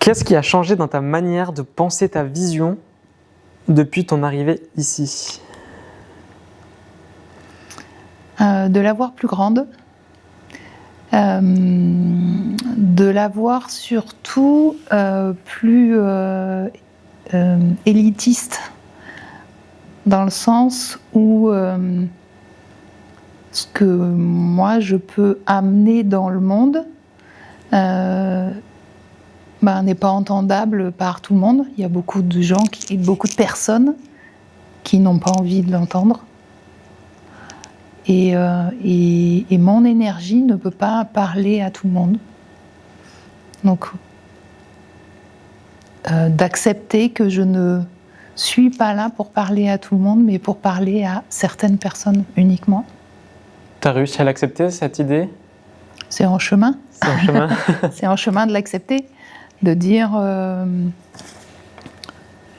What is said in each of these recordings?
Qu'est-ce qui a changé dans ta manière de penser ta vision depuis ton arrivée ici ? De la voir plus grande, de la voir surtout plus élitiste, dans le sens où ce que moi je peux amener dans le monde n'est pas entendable par tout le monde. Il y a beaucoup de gens, beaucoup de personnes qui n'ont pas envie de l'entendre. Et mon énergie ne peut pas parler à tout le monde. Donc, d'accepter que je ne suis pas là pour parler à tout le monde, mais pour parler à certaines personnes uniquement. Tu as réussi à l'accepter, cette idée ? C'est en chemin. C'est en chemin. C'est en chemin de l'accepter, de dire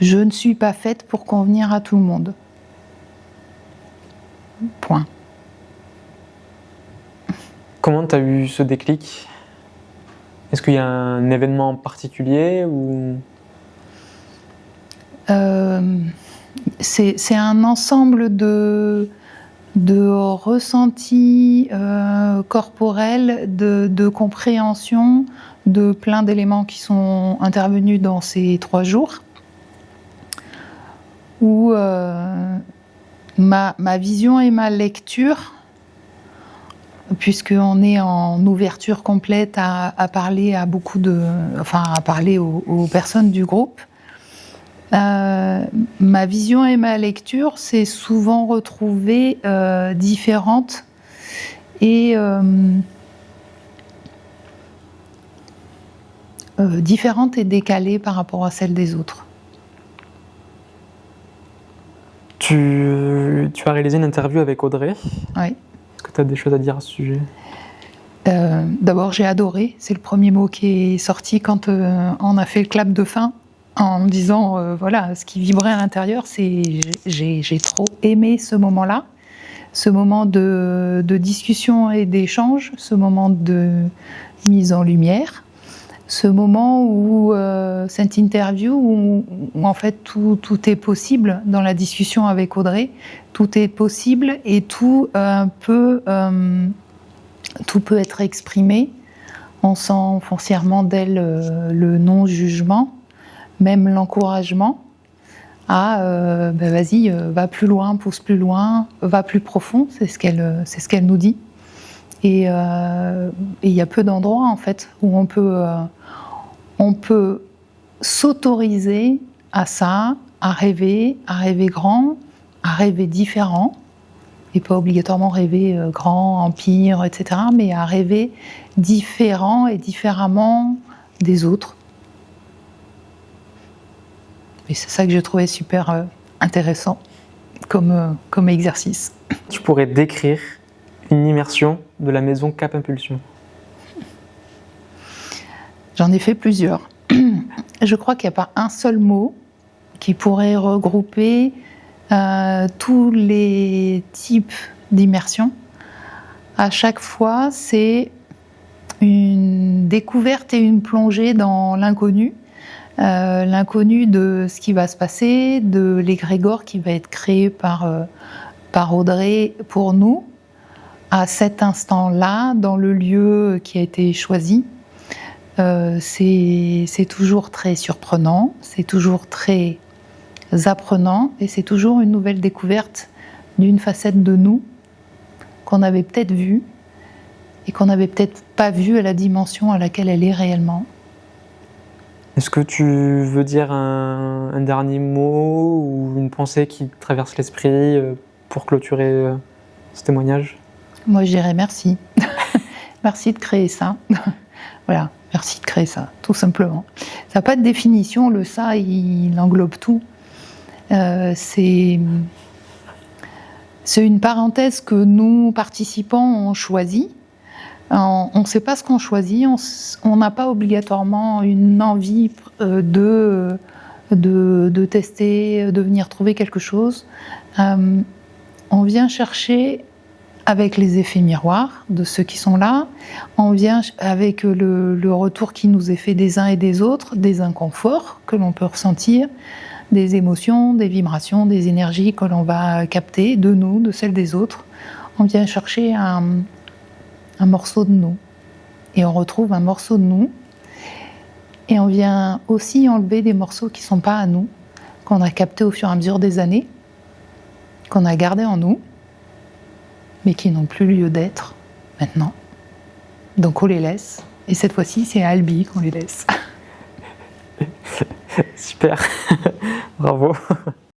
je ne suis pas faite pour convenir à tout le monde. Point. Comment tu as eu ce déclic ? Est-ce qu'il y a un événement en particulier ou... C'est un ensemble de ressentis corporels, de compréhension, de plein d'éléments qui sont intervenus dans ces 3 jours, où ma vision et ma lecture, puisqu'on est en ouverture complète à parler à parler aux personnes du groupe, ma vision et ma lecture s'est souvent retrouvée différentes et décalées par rapport à celle des autres. Tu as réalisé une interview avec Audrey. Oui. Est-ce que tu as des choses à dire à ce sujet ? D'abord, j'ai adoré. C'est le premier mot qui est sorti quand on a fait le clap de fin, en me disant, voilà, ce qui vibrait à l'intérieur, c'est j'ai trop aimé ce moment-là, ce moment de discussion et d'échange, ce moment de mise en lumière, ce moment où cette interview où en fait tout est possible dans la discussion avec Audrey, tout est possible et tout peut être exprimé. On sent foncièrement d'elle le non-jugement, même l'encouragement à vas-y, va plus loin, pousse plus loin, va plus profond, c'est ce qu'elle nous dit. Et il y a peu d'endroits en fait où on peut s'autoriser à ça, à rêver grand, à rêver différent, et pas obligatoirement rêver grand, empire, etc., mais à rêver différent et différemment des autres. Et c'est ça que j'ai trouvé super intéressant comme exercice. Tu pourrais décrire une immersion de la maison Cap Impulsion ? J'en ai fait plusieurs. Je crois qu'il n'y a pas un seul mot qui pourrait regrouper tous les types d'immersion. À chaque fois, c'est une découverte et une plongée dans l'inconnu. L'inconnu de ce qui va se passer, de l'égrégore qui va être créé par Audrey pour nous, à cet instant-là, dans le lieu qui a été choisi. C'est toujours très surprenant, c'est toujours très apprenant, et c'est toujours une nouvelle découverte d'une facette de nous qu'on avait peut-être vue et qu'on n'avait peut-être pas vue à la dimension à laquelle elle est réellement. Est-ce que tu veux dire un dernier mot ou une pensée qui te traverse l'esprit pour clôturer ce témoignage ? Moi, je dirais merci. Merci de créer ça. Voilà, merci de créer ça, tout simplement. Ça n'a pas de définition, le ça, il englobe tout. C'est une parenthèse que nous, participants, on choisit. On ne sait pas ce qu'on choisit, on n'a pas obligatoirement une envie de tester, de venir trouver quelque chose. On vient chercher avec les effets miroirs de ceux qui sont là. On vient avec le retour qui nous est fait des uns et des autres, des inconforts que l'on peut ressentir, des émotions, des vibrations, des énergies que l'on va capter de nous, de celles des autres. On vient chercher un morceau de nous. Et on retrouve un morceau de nous. Et on vient aussi enlever des morceaux qui ne sont pas à nous, qu'on a captés au fur et à mesure des années, qu'on a gardés en nous, mais qui n'ont plus lieu d'être maintenant. Donc on les laisse. Et cette fois-ci, c'est à Albi qu'on les laisse. Super, bravo.